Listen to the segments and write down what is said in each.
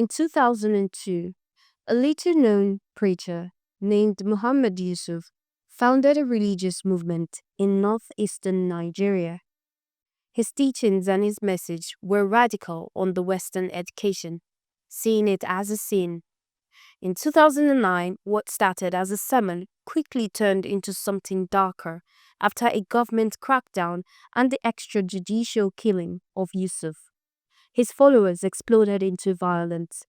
In 2002, a little-known preacher named Mohammed Yusuf founded a religious movement in northeastern Nigeria. His teachings and his message were radical on the Western education, seeing it as a sin. In 2009, what started as a sermon quickly turned into something darker after a government crackdown and the extrajudicial killing of Yusuf. His followers exploded into violence.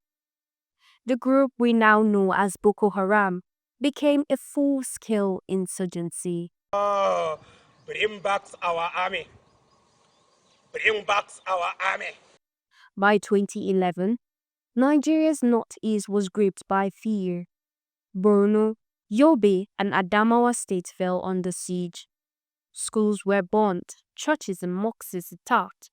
The group we now know as Boko Haram became a full-scale insurgency. Oh, bring back our army. Bring back our army. By 2011, Nigeria's northeast was gripped by fear. Borno, Yobe, and Adamawa states fell under siege. Schools were burned, churches and mosques attacked,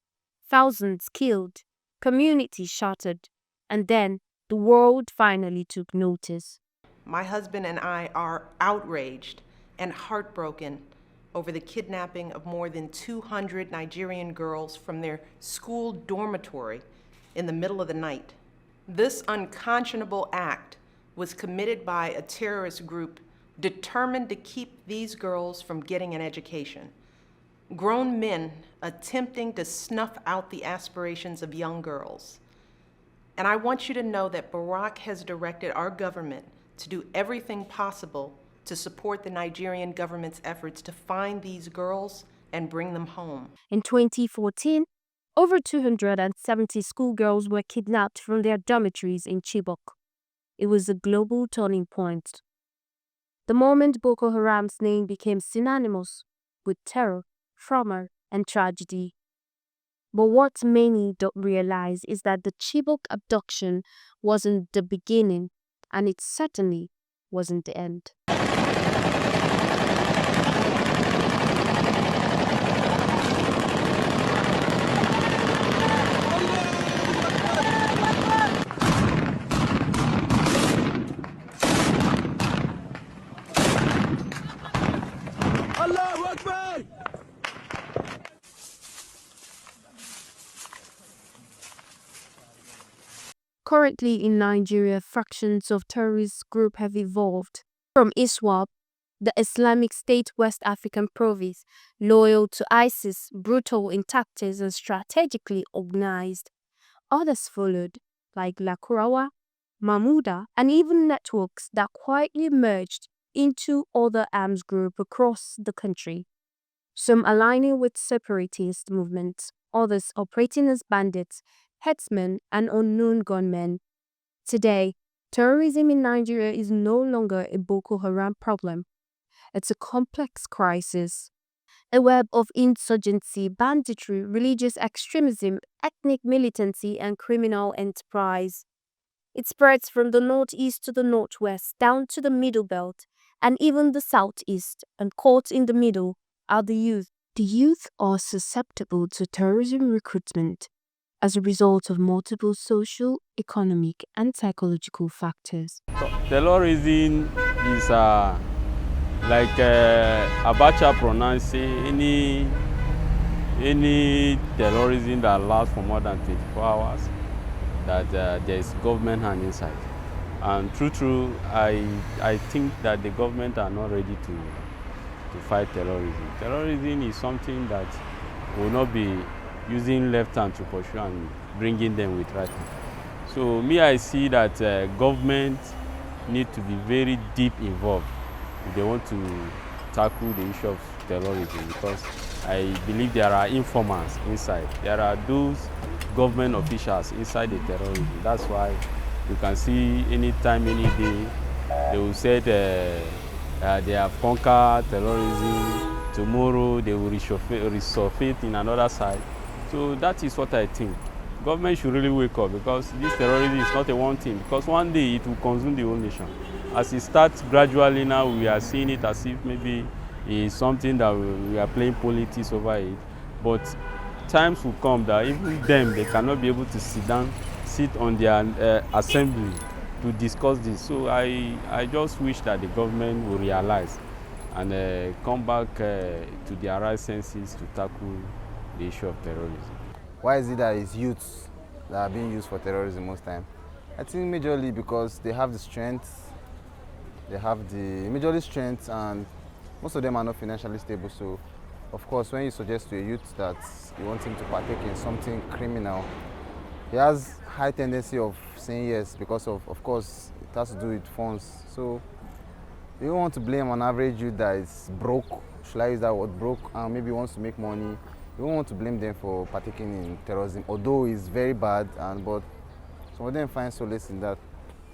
thousands killed, communities shattered, and then the world finally took notice. My husband and I are outraged and heartbroken over the kidnapping of more than 200 Nigerian girls from their school dormitory in the middle of the night. This unconscionable act was committed by a terrorist group determined to keep these girls from getting an education. Grown men attempting to snuff out the aspirations of young girls. And I want you to know that Barack has directed our government to do everything possible to support the Nigerian government's efforts to find these girls and bring them home. In 2014, over 270 schoolgirls were kidnapped from their dormitories in Chibok. It was a global turning point. The moment Boko Haram's name became synonymous with terror, trauma, and tragedy. But what many don't realize is that the Chibok abduction wasn't the beginning, and it certainly wasn't the end. Currently in Nigeria, factions of terrorist groups have evolved. From ISWAP, the Islamic State West African province, loyal to ISIS, brutal in tactics and strategically organized. Others followed, like Lakurawa, Mahmuda, and even networks that quietly merged into other arms groups across the country. Some aligning with separatist movements, others operating as bandits, herdsmen, and unknown gunmen. Today, terrorism in Nigeria is no longer a Boko Haram problem. It's a complex crisis. A web of insurgency, banditry, religious extremism, ethnic militancy, and criminal enterprise. It spreads from the northeast to the northwest, down to the middle belt, and even the southeast, and caught in the middle are the youth. The youth are susceptible to terrorism recruitment as a result of multiple social, economic, and psychological factors. Terrorism is like Abacha pronounced, any terrorism that lasts for more than 24 hours, that there is government hand inside. And true, I think that the government are not ready to fight terrorism. Terrorism is something that will not be using left hand to pursue and bringing them with right hand. So me, I see that government need to be very deep involved if they want to tackle the issue of terrorism, because I believe there are informants inside. There are those government officials inside the terrorism. That's why you can see anytime, any day, they will say they have conquered terrorism. Tomorrow they will resurface in another side. So that is what I think. Government should really wake up, because this terrorism is not a one thing, because one day it will consume the whole nation. As it starts gradually now, we are seeing it as if maybe it's something that we are playing politics over it. But times will come that even them, they cannot be able to sit on their assembly to discuss this. So I just wish that the government will realize and come back to their right senses to tackle the issue of terrorism. Why is it that it's youths that are being used for terrorism most time? I think majorly because they have the strength, majorly strength, and most of them are not financially stable. So, of course, when you suggest to a youth that you want him to partake in something criminal, he has high tendency of saying yes because of course, it has to do with funds. So, you don't want to blame an average youth that is broke. Should I use that word, broke, and maybe wants to make money. You don't want to blame them for partaking in terrorism, although it's very bad, but some of them find solace in that.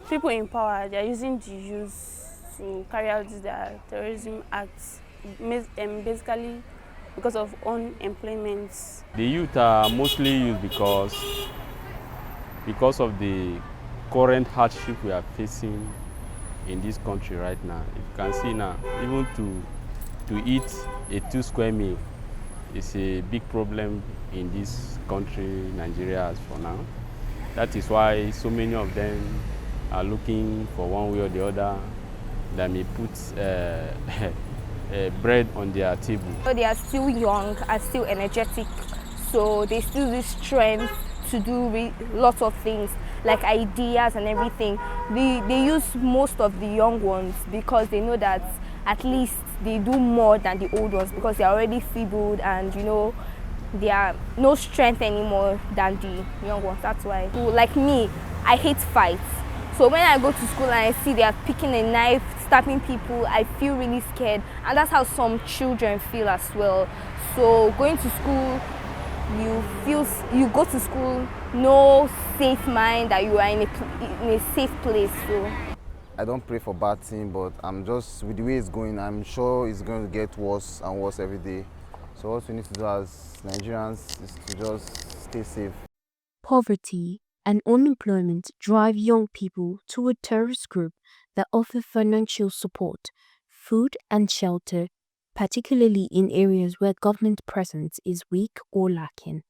People in power, they are using the youth to carry out their terrorism acts, basically because of unemployment. The youth are mostly used because of the current hardship we are facing in this country right now. You can see now, even to eat a 2 square meal is a big problem in this country, Nigeria, as for now. That is why so many of them are looking for one way or the other that may put bread on their table. They are still young, are still energetic, so they still have strength to do lots of things, like ideas and everything. They use most of the young ones because they know that at least they do more than the old ones because they are already feebled and they are no strength anymore than the young ones. That's why, like me, I hate fights. So when I go to school and I see they are picking a knife, stabbing people, I feel really scared. And that's how some children feel as well. So going to school, you go to school, no safe mind that you are in a safe place. So I don't pray for bad thing, but I'm just, with the way it's going, I'm sure it's going to get worse and worse every day. So what we need to do as Nigerians is to just stay safe. Poverty and unemployment drive young people to a terrorist group that offer financial support, food and shelter, particularly in areas where government presence is weak or lacking.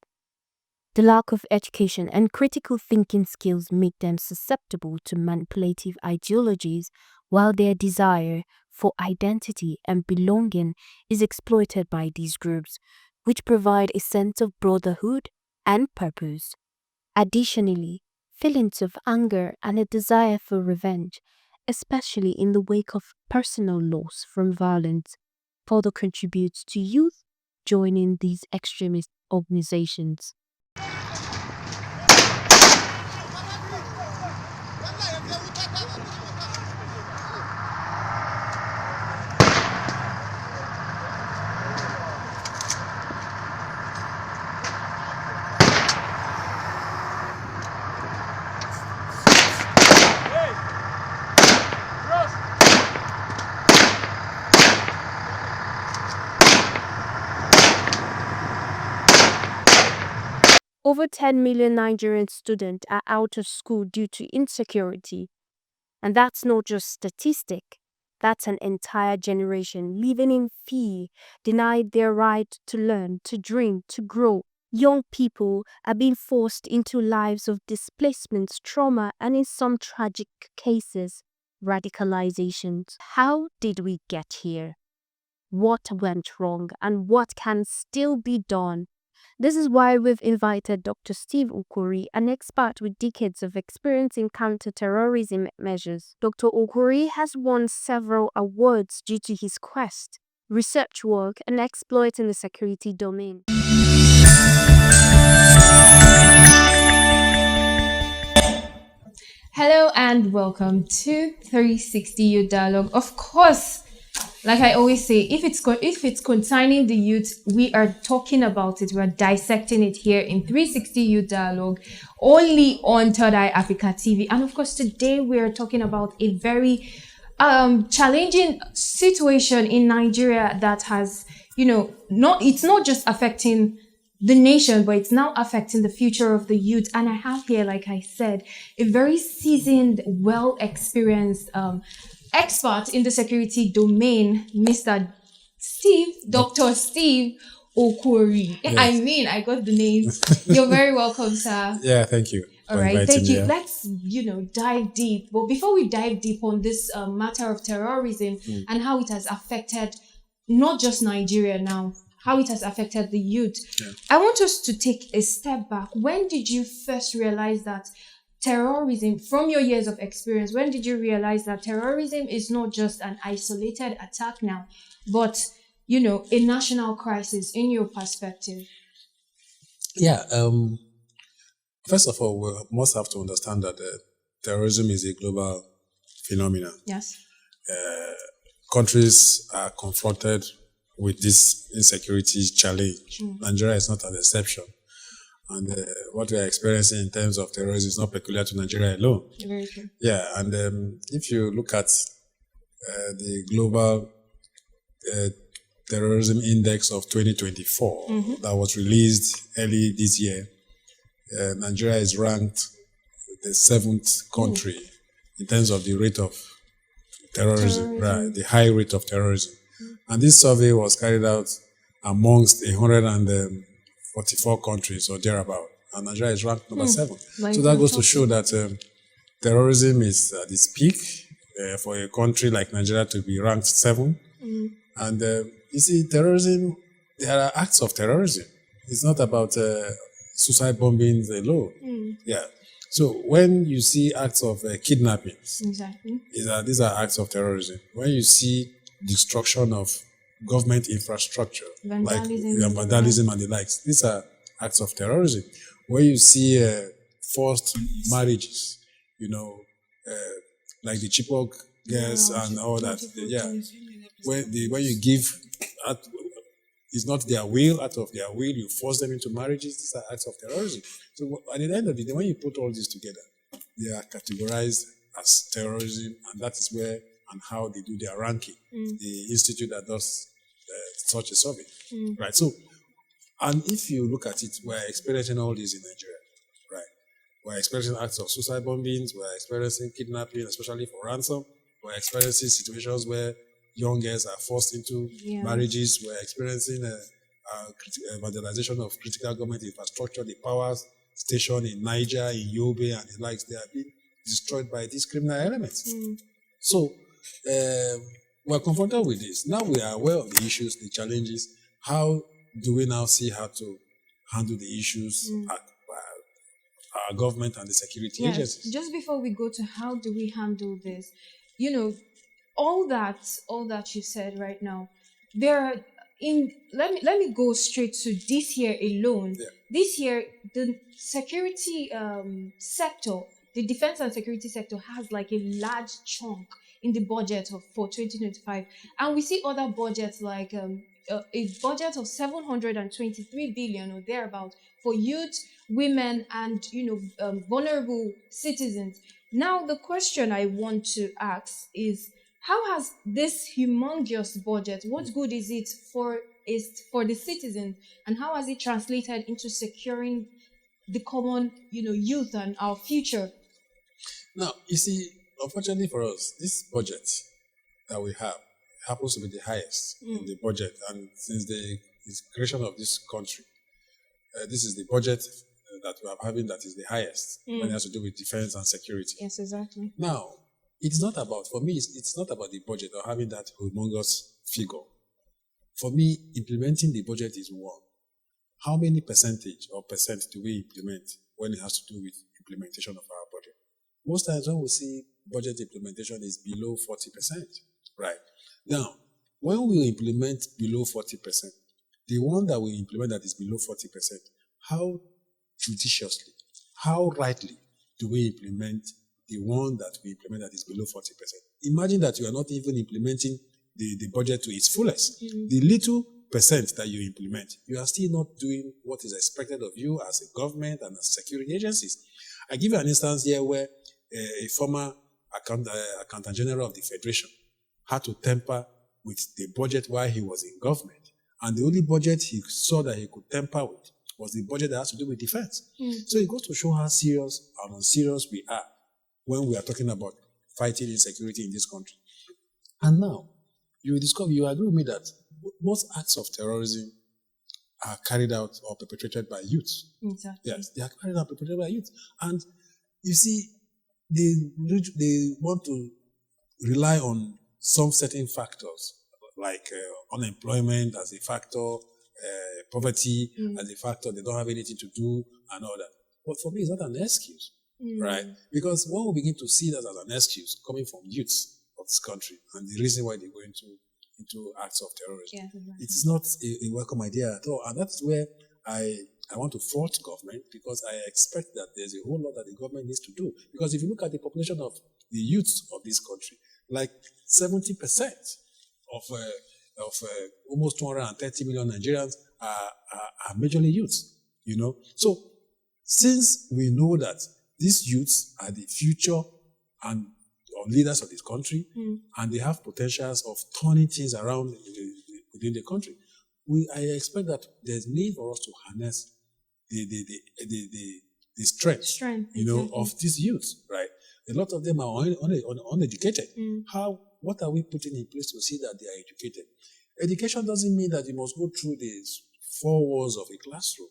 The lack of education and critical thinking skills make them susceptible to manipulative ideologies, while their desire for identity and belonging is exploited by these groups, which provide a sense of brotherhood and purpose. Additionally, feelings of anger and a desire for revenge, especially in the wake of personal loss from violence, further contributes to youth joining these extremist organizations. Over 10 million Nigerian students are out of school due to insecurity. And that's not just statistic. That's an entire generation living in fear, denied their right to learn, to dream, to grow. Young people are being forced into lives of displacement, trauma, and in some tragic cases, radicalizations. How did we get here? What went wrong and what can still be done? This is why we've invited Dr. Steve Okwori, an expert with decades of experience in counter-terrorism measures. Dr. Okwori has won several awards due to his quest, research work, and exploits in the security domain. Hello and welcome to 360 Youth Dialogue. Of course, like I always say, if it's concerning the youth, we are talking about it. We are dissecting it here in 360 Youth Dialogue, only on Third Eye Africa TV. And of course, today we are talking about a very challenging situation in Nigeria that has, it's not just affecting the nation, but it's now affecting the future of the youth. And I have here, like I said, a very seasoned, well-experienced expert in the security domain, Dr. Steve Okwori. Yes. I mean, I got the names. You're very welcome, sir. Yeah, thank you. All right, thank you. Let's, dive deep. But before we dive deep on this matter of terrorism and how it has affected not just Nigeria now, how it has affected the youth, I want us to take a step back. When did you first realize that terrorism, from your years of experience, when did you realize that terrorism is not just an isolated attack now, but, a national crisis in your perspective? Yeah. First of all, we must have to understand that terrorism is a global phenomenon. Yes. Countries are confronted with this insecurity challenge. Nigeria is not an exception. And what we are experiencing in terms of terrorism is not peculiar to Nigeria alone. Very true. Yeah, and if you look at the global terrorism index of 2024 that was released early this year, Nigeria is ranked the 7th country in terms of the rate of terrorism. Right, the high rate of terrorism. And this survey was carried out amongst 144 countries or thereabout, and Nigeria is ranked number 7. So that goes to show that terrorism is at its peak for a country like Nigeria to be ranked 7. And you see, terrorism, there are acts of terrorism. It's not about suicide bombings alone. Yeah. So when you see acts of kidnappings, Exactly. these are acts of terrorism. When you see destruction of government infrastructure, vandalism and the likes, these are acts of terrorism. When you see forced marriages, like the Chibok girls and all that, when you give, it's not their will, out of their will, you force them into marriages, these are acts of terrorism. So at the end of the day, when you put all this together, they are categorized as terrorism, and that is where and how they do their ranking. The institute that does such a survey, right? So, and if you look at it, we're experiencing all this in Nigeria, right? We're experiencing acts of suicide bombings, we're experiencing kidnapping, especially for ransom. We're experiencing situations where young girls are forced into marriages. We're experiencing vandalization of critical government infrastructure, the power station in Niger, in Yobe, and the likes. They are being destroyed by these criminal elements. So, we're confronted with this. Now we are aware of the issues, the challenges. How do we now see how to handle the issues at our government and the security agencies? Just before we go to how do we handle this, all that you said right now, let me go straight to this year alone. This year, the security sector, the defense and security sector has like a large chunk in the budget for 2025, and we see other budgets like a budget of 723 billion or thereabout for youth, women, and vulnerable citizens. Now, the question I want to ask is, how has this humongous budget, what good is it for the citizens, and how has it translated into securing the common youth and our future? Now, you see, unfortunately for us, this budget that we have happens to be the highest in the budget, and since the creation of this country, this is the budget that we are having that is the highest when it has to do with defense and security. Yes, exactly. Now, it's not about, for me, it's not about the budget or having that humongous figure. For me, implementing the budget is one. How many percentage or percent do we implement when it has to do with implementation of our budget? Most times when we see budget implementation is below 40%, right? Now, when we implement below 40%, the one that we implement that is below 40%, how judiciously, how rightly do we implement the one that we implement that is below 40%? Imagine that you are not even implementing the budget to its fullest. The little percent that you implement, you are still not doing what is expected of you as a government and as security agencies. I give you an instance here where a former accountant general of the Federation had to tamper with the budget while he was in government. And the only budget he saw that he could tamper with was the budget that has to do with defense. So it goes to show how serious and unserious we are when we are talking about fighting insecurity in this country. And now, you agree with me that most acts of terrorism are carried out or perpetrated by youth. Exactly. Yes, they are carried out and perpetrated by youth. And you see, they want to rely on some certain factors, like unemployment as a factor, poverty as a factor, they don't have anything to do, and all that. But for me, it's not an excuse. right? Because when we begin to see that as an excuse coming from youths of this country and the reason why they go into acts of terrorism, it is not a welcome idea at all. And that's where I want to fault government, because I expect that there's a whole lot that the government needs to do. Because if you look at the population of the youths of this country, like 70% of almost 230 million Nigerians are majorly youths, you know. So since we know that these youths are the future and or leaders of this country, and they have potentials of turning things around within the country, I expect that there's need for us to harness the strength, you know, of these youths, right? A lot of them are uneducated. What are we putting in place to see that they are educated? Education doesn't mean that you must go through the four walls of a classroom.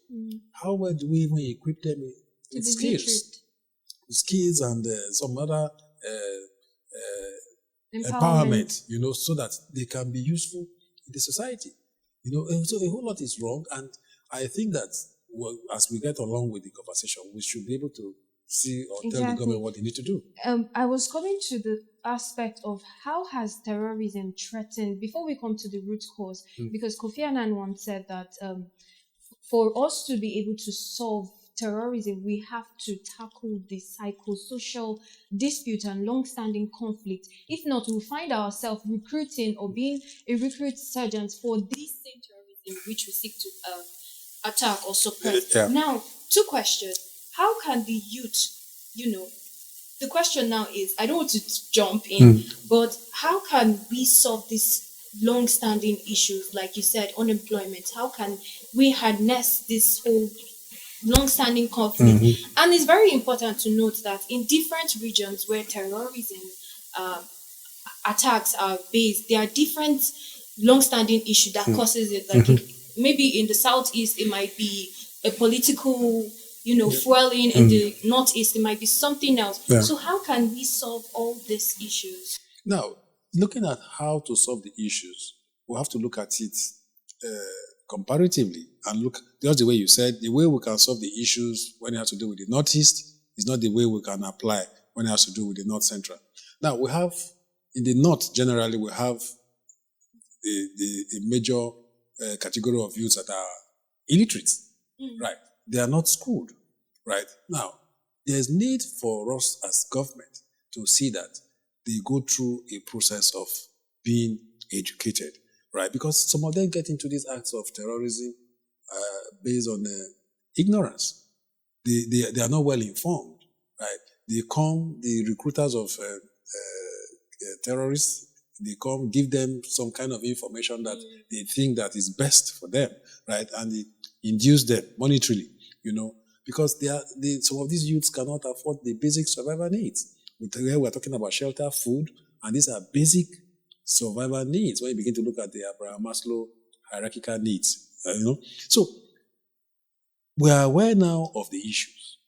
How well do we even equip them with skills and some other empowerment, you know, so that they can be useful in the society? You know, and so a whole lot is wrong, and I think that as we get along with the conversation, we should be able to see or tell the government what they need to do. I was coming to the aspect of how has terrorism threatened, before we come to the root cause, because Kofi Annan once said that for us to be able to solve terrorism, we have to tackle the psychosocial dispute and long-standing conflict. If not, we'll find ourselves recruiting or being a recruit sergeant for this same terrorism which we seek to attack or suppress. Now, two questions. How can the youth, you know, the question now is, I don't want to jump in, but how can we solve these long-standing issues, like you said, unemployment? How can we harness this whole long-standing conflict? And it's very important to note that in different regions where terrorism attacks are based, there are different long-standing issues that causes it. Like maybe in the southeast, it might be a political, you know, fueling. In the northeast, it might be something else. So how can we solve all these issues? Now, looking at how to solve the issues, we have to look at it comparatively and look, just the way you said, the way we can solve the issues when it has to do with the Northeast is not the way we can apply when it has to do with the North Central. Now, we have, in the North, generally, we have the major category of youths that are illiterate, right? They are not schooled, right? Now, there's need for us as government to see that they go through a process of being educated, right? Because some of them get into these acts of terrorism based on ignorance. They are not well informed, right? They come, the recruiters of terrorists, they come, give them some kind of information that they think that is best for them, right? And they induce them monetarily, you know, because some of these youths cannot afford the basic survival needs. We're talking about shelter, food, and these are basic survival needs when you begin to look at the Abraham Maslow hierarchical needs, you know. So we are aware now of the issues.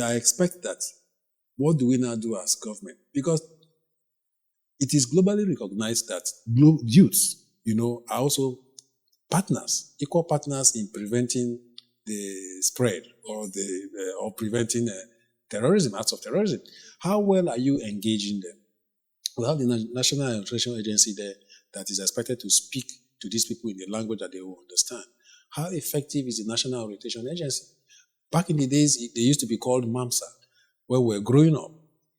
I expect that what do we now do as government? Because it is globally recognized that youths, you know, are also partners, equal partners in preventing the spread or preventing terrorism, acts of terrorism. How well are you engaging them? We have the National Information Agency there that is expected to speak to these people in the language that they will understand. How effective is the National Orientation Agency? Back in the days, they used to be called MAMSA, where we were growing up,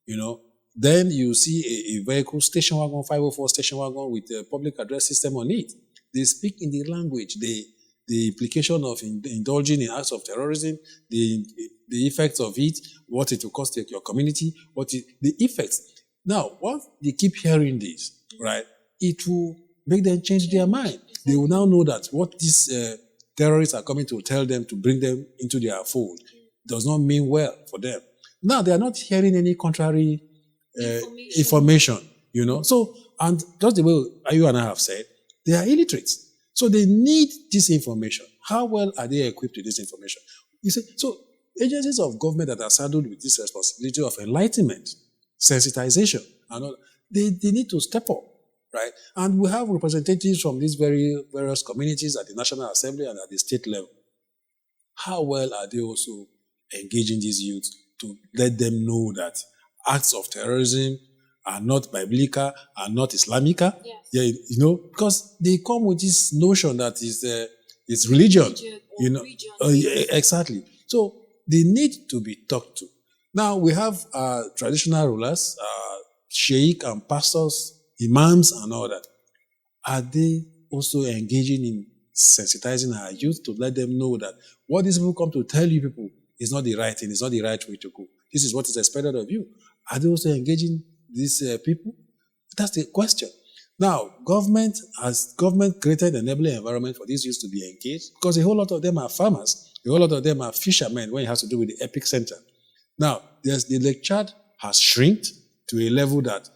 you know. Then you see a vehicle, station wagon, 504 station wagon with a public address system on it. They speak in the language, the implication of indulging in acts of terrorism, the effects of it, what it will cost your community, the effects. Now, once they keep hearing this, right, it will make them change their mind. They will now know that what these terrorists are coming to tell them to bring them into their fold does not mean well for them. Now, they are not hearing any contrary information, you know. So, and just the way you and I have said, they are illiterate. So they need this information. How well are they equipped with this information? You see, so agencies of government that are saddled with this responsibility of enlightenment, sensitization, and all, they need to step up, right? And we have representatives from these various communities at the National Assembly and at the state level. How well are they also engaging these youths to let them know that acts of terrorism are not biblical, are not Islamical. Yes. Yeah, you know, because they come with this notion that it's religion. You know, yeah, exactly. So they need to be talked to. Now we have traditional rulers, sheikh and pastors, imams and all that. Are they also engaging in sensitizing our youth to let them know that what these people come to tell you people is not the right thing, it's not the right way to go. This is what is expected of you. Are they also engaging these people? That's the question. Now, government created an enabling environment for these youth to be engaged because a whole lot of them are farmers, a whole lot of them are fishermen when it has to do with the epic center. Now, the lake Chad has shrinked to a level that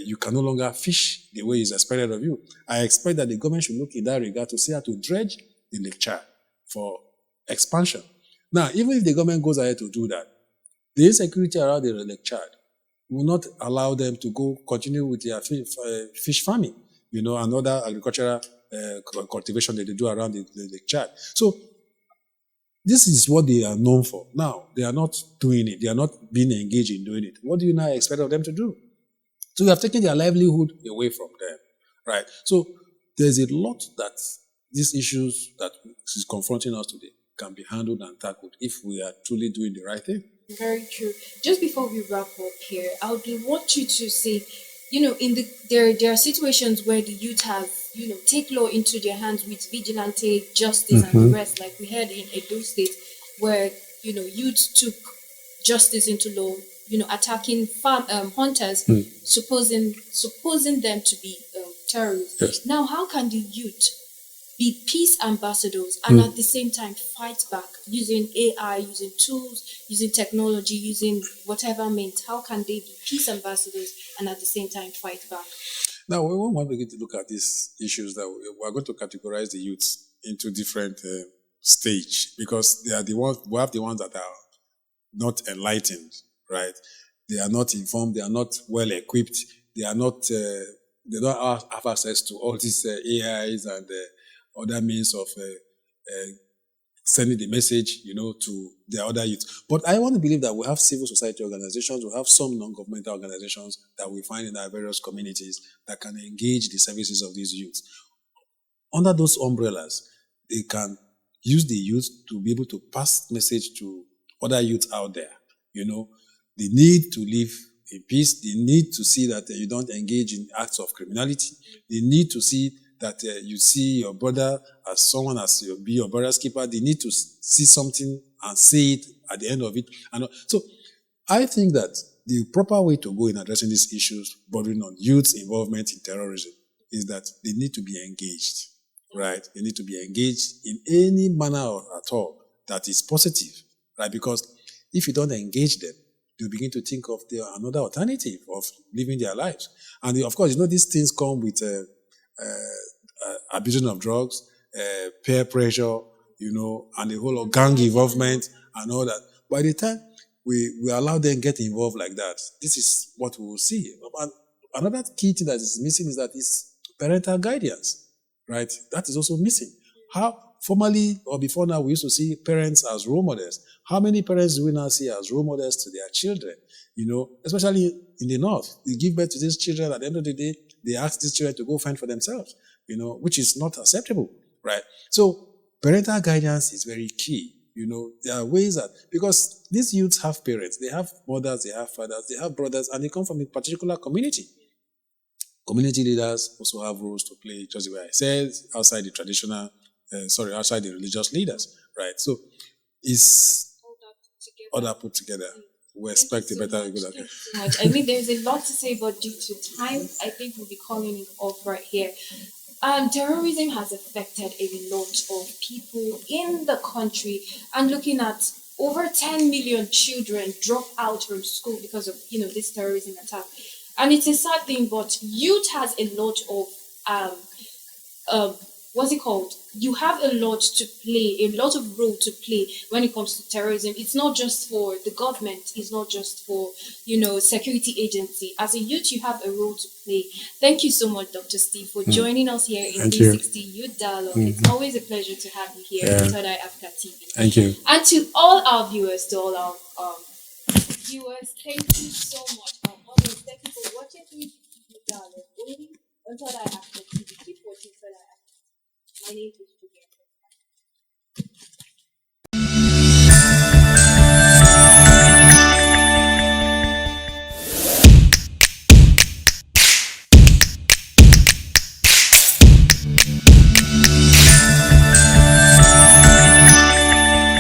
you can no longer fish the way it's expected of you. I expect that the government should look in that regard to see how to dredge the lake Chad for expansion. Now, even if the government goes ahead to do that, the insecurity around the lake Chad will not allow them to continue with their fish farming, you know, and other agricultural cultivation that they do around the lake Chad. So this is what they are known for. Now, they are not doing it. They are not being engaged in doing it. What do you now expect of them to do? So you have taken their livelihood away from them, right? So there's a lot that these issues that is confronting us today can be handled and tackled if we are truly doing the right thing. Very true. Just before we wrap up here, I would want you to say, you know, there are situations where the youth have, you know, take law into their hands with vigilante justice and the rest, like we heard in Edo State, where, you know, youth took justice into law, you know, attacking hunters, supposing them to be terrorists. Yes. Now, how can the youth be peace ambassadors and at the same time fight back using AI, using tools, using technology, using whatever means? How can they be peace ambassadors and at the same time fight back? Now, when we begin to look at these issues, that we're going to categorize the youths into different stage because they are the ones. We have the ones that are not enlightened, right? They are not informed. They are not well equipped. They are not. They don't have access to all these AIs and other means of sending the message, you know, to the other youth. But I want to believe that we have civil society organizations, we have some non-governmental organizations that we find in our various communities that can engage the services of these youth. Under those umbrellas, they can use the youth to be able to pass message to other youth out there. You know, the need to live in peace, the need to see that you don't engage in acts of criminality, the need to see that you see your brother as someone as you be your brother's keeper. They need to see something and say it at the end of it. And so I think that the proper way to go in addressing these issues bordering on youth's involvement in terrorism is that they need to be engaged, right? They need to be engaged in any manner at all that is positive, right? Because if you don't engage them, you begin to think of another alternative of living their lives. And of course, you know, these things come with abusing of drugs, peer pressure, you know, and the whole of gang involvement and all that. By the time we allow them get involved like that, this is what we will see. And another key thing that is missing is that it's parental guidance, right? That is also missing. How formerly or before now we used to see parents as role models. How many parents do we now see as role models to their children? You know, especially in the north, they give birth to these children. At the end of the day, they ask these children to go fend for themselves, you know, which is not acceptable, right? So parental guidance is very key. You know, there are ways that, because these youths have parents, they have mothers, they have fathers, they have brothers, and they come from a particular community. Community leaders also have roles to play, just the way I said, outside the traditional, outside the religious leaders, right? So it's all that put together. We expect a better good outcome. I mean, there's a lot to say, but due to time, I think we'll be calling it off right here. Terrorism has affected a lot of people in the country, and looking at over 10 million children drop out from school because of, you know, this terrorism attack. And it's a sad thing, but youth has a lot of what's it called? You have a lot to play, a lot of role to play when it comes to terrorism. It's not just for the government. It's not just for, you know, security agency. As a youth, you have a role to play. Thank you so much, Dr. Steve, for joining us here in 360 Youth Dialogue. It's always a pleasure to have you here on Third Eye Africa TV. Thank you. And to all our viewers, to all our viewers, thank you so much. Audience, thank you for watching. Only until I have to keep watching till I have. My name is